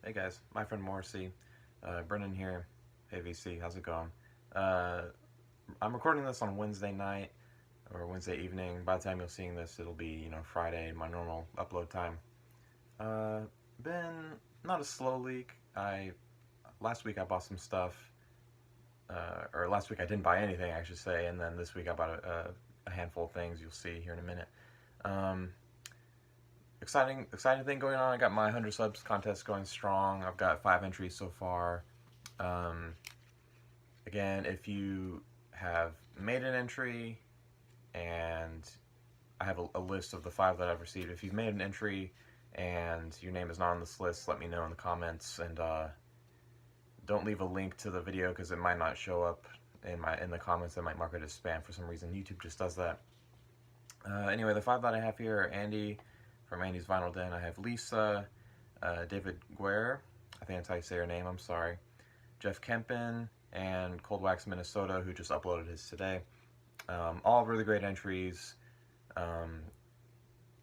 Hey guys, my friend Morrissey, Brendan here. Hey VC, how's it going? Uh, I'm recording this on Wednesday night or Wednesday evening. By the time you're seeing this, it'll be Friday, my normal upload time. Uh, been not a slow leak. I last week I bought some stuff, or last week I didn't buy anything, I should say, and then this week I bought a handful of things. You'll see here in a minute. Um, exciting thing going on. I got my 100 subs contest going strong. I've got 5 entries so far. Um, Again, if you have made an entry, and I have a list of the 5 that I've received. If you've made an entry and your name is not on this list, let me know in the comments, and don't leave a link to the video because it might not show up in the comments. It might mark it as spam for some reason. YouTube just does that. Anyway, the 5 that I have here are Andy from Andy's Vinyl Den. I have Lisa, David Guerre, I think that's how you say her name, I'm sorry, Jeff Kempen, and Cold Wax Minnesota, who just uploaded his today. All really great entries. A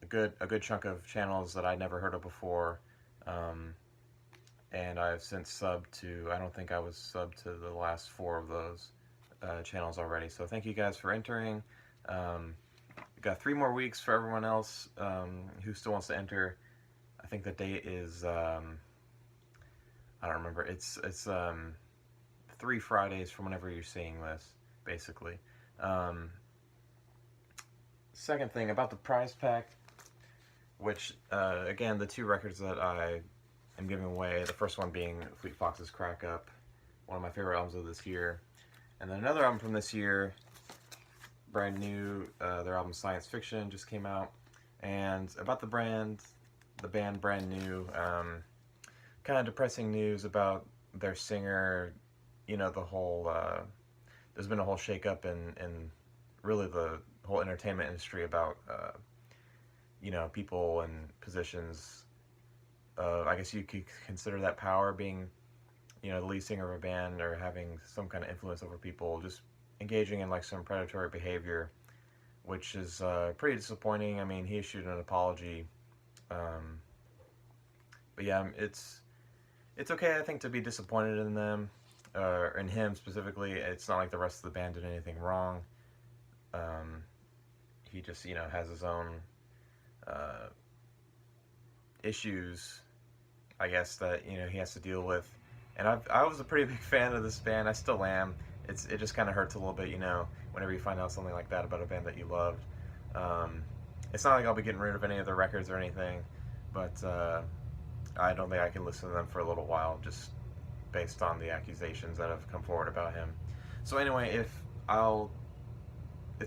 good chunk of channels that I'd never heard of before. And I've since subbed to, I don't think I was subbed to the last 4 of those channels already. So thank you guys for entering. Got 3 more weeks for everyone else who still wants to enter. I think the date is, I don't remember. It's 3 Fridays from whenever you're seeing this, basically. Second thing about the prize pack, which, again, the 2 records that I am giving away, the first one being Fleet Fox's Crack Up, one of my favorite albums of this year, and then another album from this year, brand new, their album Science Fiction just came out. And about the band Brand New, kind of depressing news about their singer. The whole, there's been a whole shakeup in really the whole entertainment industry about, people in positions, I guess you could consider that power, being, the lead singer of a band, or having some kind of influence over people, just engaging in like some predatory behavior, which is pretty disappointing. I mean, he issued an apology, but yeah, it's okay, I think, to be disappointed in them, in him specifically. It's not like the rest of the band did anything wrong. He just has his own issues, I guess, that he has to deal with. And I was a pretty big fan of this band. I still am. It just kind of hurts a little bit, whenever you find out something like that about a band that you loved. It's not like I'll be getting rid of any of their records or anything, but I don't think I can listen to them for a little while, just based on the accusations that have come forward about him. So anyway, if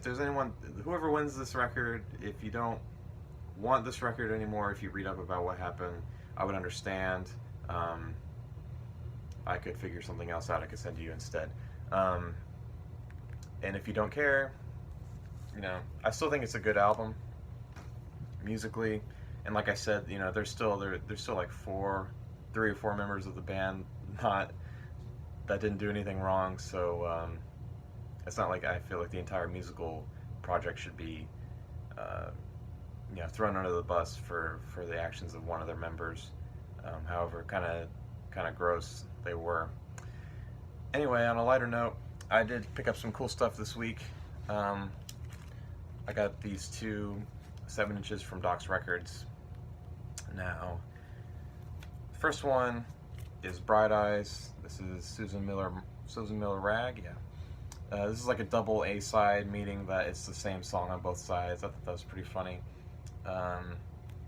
there's anyone, whoever wins this record, if you don't want this record anymore, if you read up about what happened, I would understand. I could figure something else out I could send to you instead. And if you don't care, I still think it's a good album musically. And like I said, there's still like 3 or 4 members of the band that didn't do anything wrong. So it's not like I feel like the entire musical project should be thrown under the bus for the actions of one of their members. However kind of gross they were. Anyway, on a lighter note, I did pick up some cool stuff this week. I got these 2 7 inches from Doc's Records. Now, the first one is Bright Eyes. This is Susan Miller Rag. Yeah. This is like a double A side, meaning that it's the same song on both sides. I thought that was pretty funny.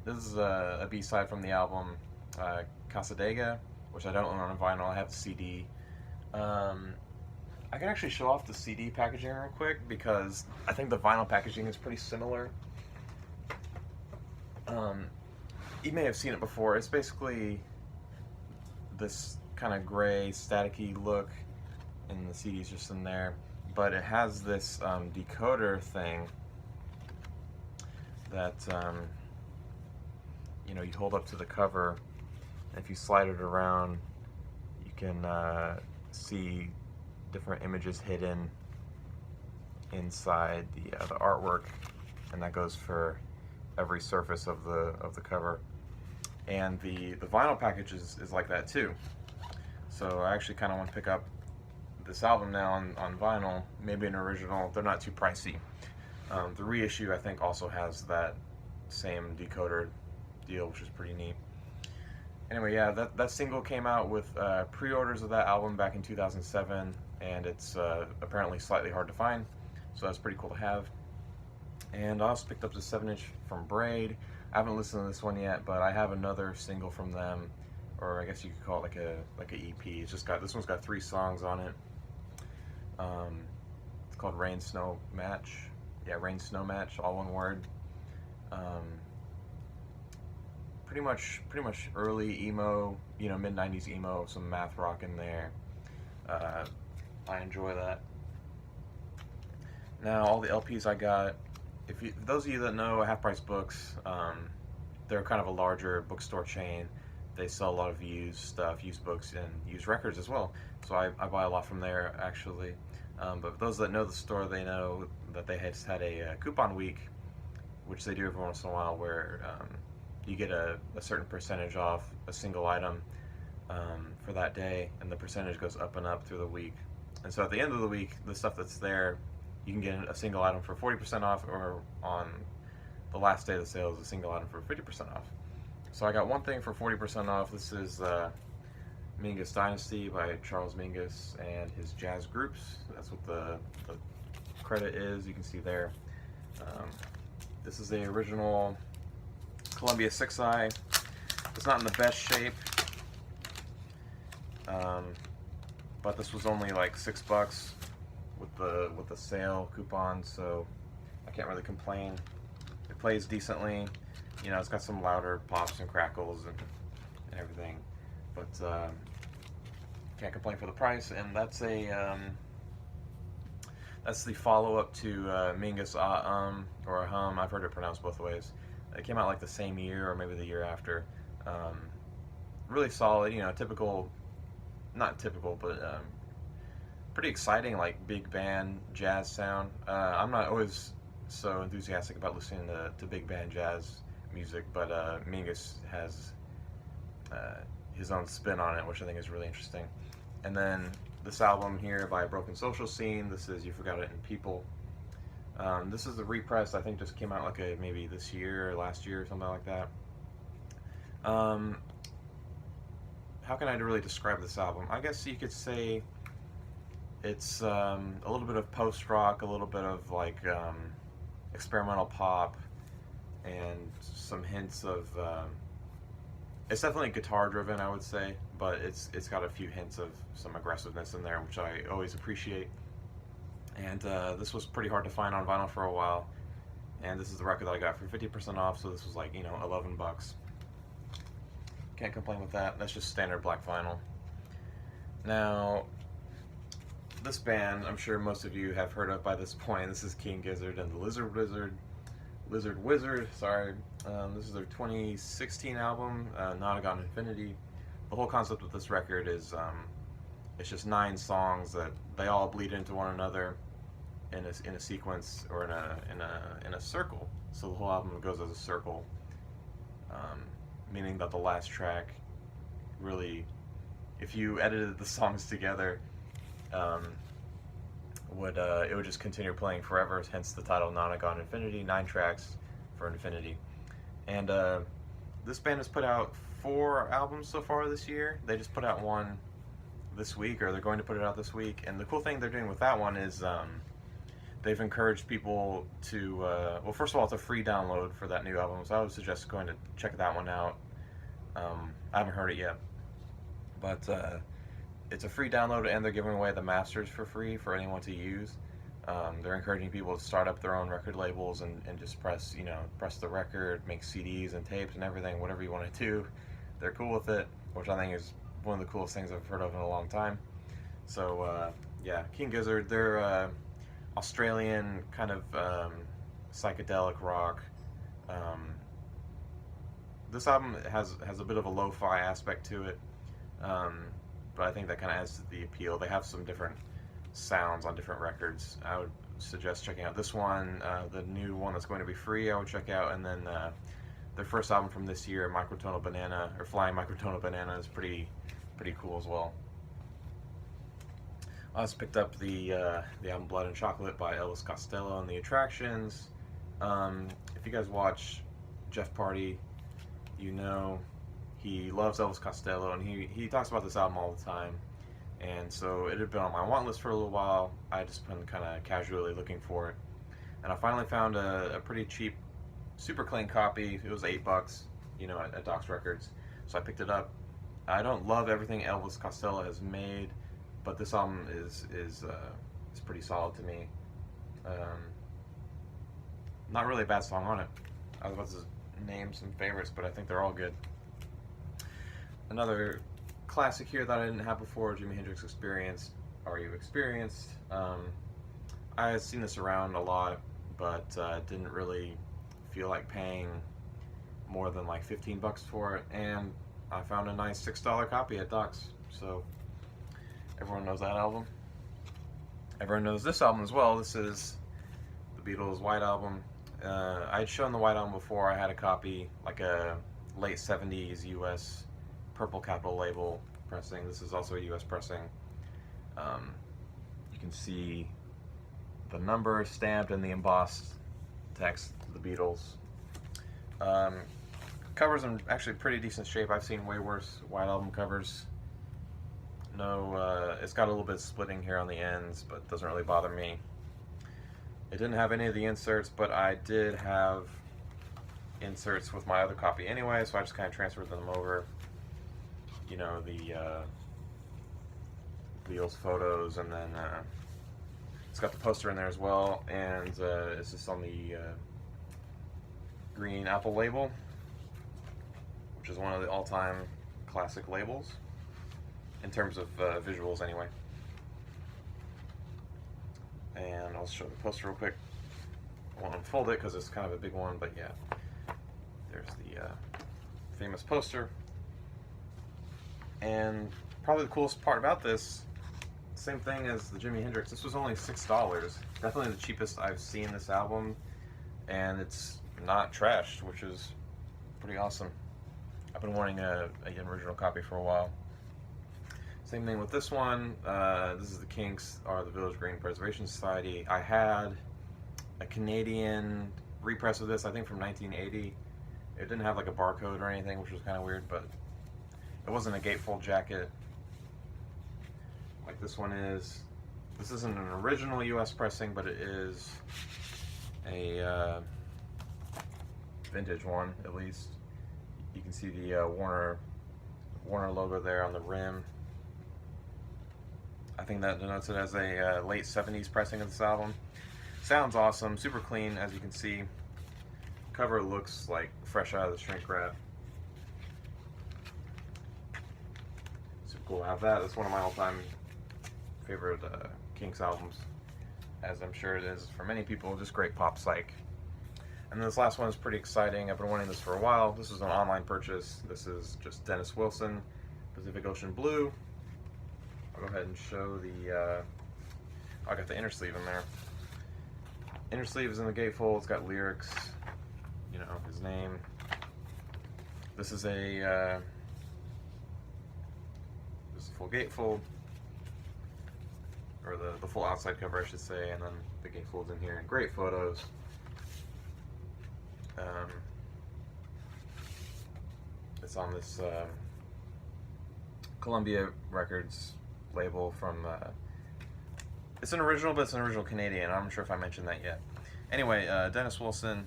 This is a B side from the album Casadega, which I don't own on vinyl. I have the CD. I can actually show off the CD packaging real quick, because I think the vinyl packaging is pretty similar. You may have seen it before. It's basically this kind of gray, staticky look, and the CD's just in there. But it has this decoder thing that you hold up to the cover. And if you slide it around, you can see different images hidden inside the artwork, and that goes for every surface of the cover. And the vinyl package is like that too. So I actually kind of want to pick up this album now on vinyl, maybe an original. They're not too pricey. The reissue, I think, also has that same decoder deal, which is pretty neat. Anyway, yeah, that single came out with pre-orders of that album back in 2007, and it's apparently slightly hard to find, so that's pretty cool to have. And I also picked up the 7-inch from Braid. I haven't listened to this one yet, but I have another single from them, or I guess you could call it like a EP. It's just got, this one's got 3 songs on it. It's called Rain Snow Match. Yeah, Rain Snow Match, all one word. Pretty much early emo, you know, mid-90s emo, some math rock in there. I enjoy that. Now, all the LPs I got, for those of you that know Half Price Books, they're kind of a larger bookstore chain. They sell a lot of used stuff, used books, and used records as well. So I buy a lot from there, actually. But those that know the store, they know that they had a coupon week, which they do every once in a while, where you get a certain percentage off a single item for that day, and the percentage goes up and up through the week. And so at the end of the week, the stuff that's there, you can get a single item for 40% off, or on the last day of the sale is a single item for 50% off. So I got one thing for 40% off. This is Mingus Dynasty by Charles Mingus and his jazz groups. That's what the credit is. You can see there. This is the original Columbia 6i. It's not in the best shape, but this was only like $6 with the sale coupon, so I can't really complain. It plays decently. You know, it's got some louder pops and crackles and everything, but can't complain for the price. And that's that's the follow-up to Mingus or Hum. I've heard it pronounced both ways. It came out like the same year or maybe the year after. Really solid, you know, typical, not typical, but pretty exciting, like big band jazz sound. I'm not always so enthusiastic about listening to big band jazz music, but Mingus has his own spin on it, which I think is really interesting. And then this album here by Broken Social Scene, this is You Forgot It in People. This is the repress, I think just came out like maybe this year or last year or something like that. How can I really describe this album? I guess you could say it's a little bit of post-rock, a little bit of like experimental pop, and some hints of it's definitely guitar driven, I would say, but it's got a few hints of some aggressiveness in there, which I always appreciate. And this was pretty hard to find on vinyl for a while, and this is the record that I got for 50% off, so this was like, you know, $11. Can't complain with that. That's just standard black vinyl. Now, this band, I'm sure most of you have heard of by this point. This is King Gizzard and the Lizard Wizard, sorry. This is their 2016 album, Nonagon Infinity. The whole concept of this record is it's just 9 songs that they all bleed into one another in a sequence, or in a circle. So the whole album goes as a circle, meaning that the last track really, if you edited the songs together, it would just continue playing forever, hence the title Nonagon Infinity, 9 tracks for infinity. And this band has put out 4 albums so far this year. They just put out one this week, or they're going to put it out this week. And the cool thing they're doing with that one is they've encouraged people to, well, first of all, it's a free download for that new album, so I would suggest going to check that one out. I haven't heard it yet, but it's a free download, and they're giving away the masters for free for anyone to use. They're encouraging people to start up their own record labels and just press the record, make CDs and tapes and everything, whatever you want to do. They're cool with it, which I think is one of the coolest things I've heard of in a long time. So yeah, King Gizzard, they're Australian kind of psychedelic rock. This album has a bit of a lo-fi aspect to it, but I think that kind of adds to the appeal. They have some different sounds on different records. I would suggest checking out this one, the new one that's going to be free, I would check out, and then their first album from this year, Microtonal Banana, or Flying Microtonal Banana, is pretty cool as well. I also picked up the album Blood and Chocolate by Elvis Costello and the Attractions. If you guys watch Jeff Party, you know he loves Elvis Costello, and he talks about this album all the time. And so it had been on my want list for a little while. I had just been kind of casually looking for it, and I finally found a pretty cheap, super clean copy. It was $8, you know, at Doc's Records. So I picked it up. I don't love everything Elvis Costello has made, but this album is pretty solid to me. Not really a bad song on it. I was about to name some favorites, but I think they're all good. Another classic here that I didn't have before, Jimi Hendrix Experience. Are You Experienced? I had seen this around a lot, but didn't really feel like paying more than like $15 for it, and I found a nice $6 copy at Doc's. So everyone knows that album. Everyone knows this album as well. This is the Beatles' White Album. I had shown the White Album before. I had a copy, like a late 70s US purple capital label pressing. This is also a US pressing. You can see the number stamped and the embossed text, the Beatles. Covers in actually pretty decent shape. I've seen way worse White Album covers. No, it's got a little bit of splitting here on the ends, but it doesn't really bother me. It didn't have any of the inserts, but I did have inserts with my other copy anyway, so I just kind of transferred them over. You know, the Beatles photos, and then it's got the poster in there as well, and it's just on the green Apple label, which is one of the all-time classic labels in terms of visuals anyway. And I'll show the poster real quick. I won't unfold it because it's kind of a big one, but yeah, there's the famous poster. And probably the coolest part about this, same thing as the Jimi Hendrix, this was only $6. Definitely the cheapest I've seen this album, and it's not trashed, which is pretty awesome. I've been wanting an original copy for a while. Same thing with this one. This is the Kinks, or the Village Green Preservation Society. I had a Canadian repress of this, I think from 1980. It didn't have like a barcode or anything, which was kind of weird, but it wasn't a gatefold jacket like this one is. This isn't an original US pressing, but it is a vintage one, at least. You can see the Warner logo there on the rim. I think that denotes it as a late 70s pressing of this album. Sounds awesome, super clean, as you can see. Cover looks like fresh out of the shrink wrap. Super cool to have that. That's one of my all-time favorite Kinks albums, as I'm sure it is for many people. Just great pop psych. And this last one is pretty exciting. I've been wanting this for a while. This is an online purchase. This is just Dennis Wilson, Pacific Ocean Blue. I'll go ahead and show the, I got the inner sleeve in there. Inner sleeve is in the gatefold. It's got lyrics, you know, his name. This is a, this is a full gatefold, or the full outside cover, I should say, and then the gatefold's in here. Great photos. It's on this Columbia Records label from, it's an original, but it's an original Canadian. I'm not sure if I mentioned that yet. Anyway, Dennis Wilson,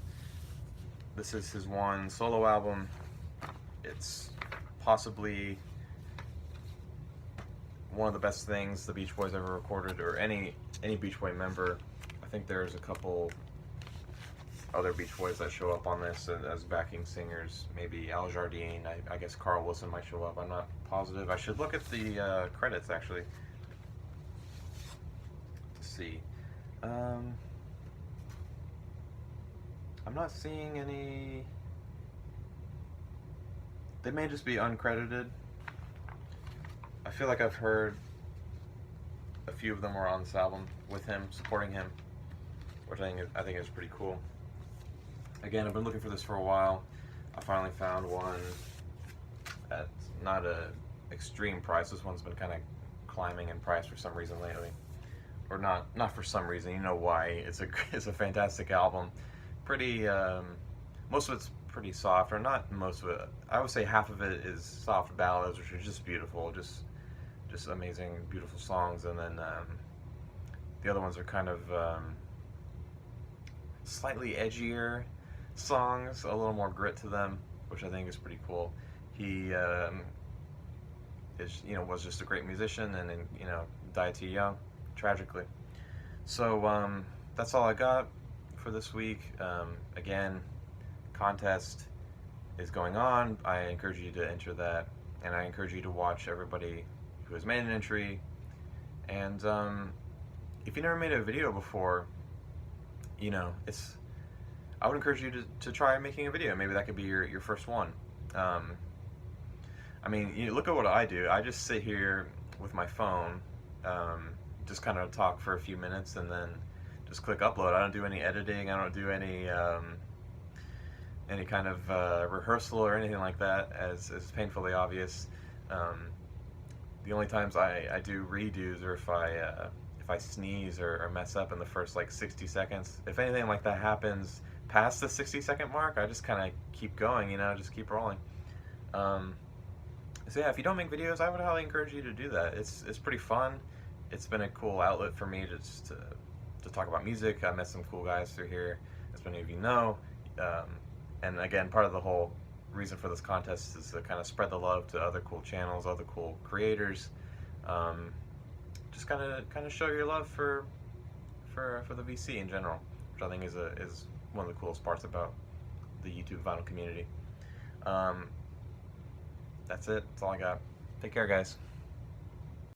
this is his one solo album. It's possibly one of the best things the Beach Boys ever recorded, or any Beach Boy member. I think there's a couple other Beach Boys that show up on this as backing singers. Maybe Al Jardine. I guess Carl Wilson might show up. I'm not positive. I should look at the credits actually to see. I'm not seeing any. They may just be uncredited. I feel like I've heard a few of them were on this album with him, supporting him, which I think is pretty cool. Again, I've been looking for this for a while. I finally found one at not a extreme price. This one's been kind of climbing in price for some reason lately, or not for some reason. You know why? It's a fantastic album. Pretty most of it's pretty soft, or not most of it. I would say half of it is soft ballads, which are just beautiful, just amazing, beautiful songs, and then the other ones are kind of slightly edgier songs, a little more grit to them, which I think is pretty cool. He was just a great musician, and died too young, tragically. So that's all I got for this week. Again, contest is going on. I encourage you to enter that, and I encourage you to watch everybody who has made an entry. And if you never made a video before, I would encourage you to try making a video. Maybe that could be your first one. I mean, look at what I do. I just sit here with my phone, just kind of talk for a few minutes, and then just click upload. I don't do any editing. I don't do any kind of rehearsal or anything like that, as painfully obvious. The only times I do redos are if I sneeze or mess up in the first like 60 seconds. If anything like that happens past the 60-second mark, I just kind of keep going, just keep rolling. So yeah, if you don't make videos, I would highly encourage you to do that. It's pretty fun. It's been a cool outlet for me just to talk about music. I met some cool guys through here, as many of you know. And again, part of the whole reason for this contest is to kind of spread the love to other cool channels, other cool creators. Just kind of show your love for the VC in general, which I think is one of the coolest parts about the YouTube vinyl community. That's it. That's all I got. Take care, guys.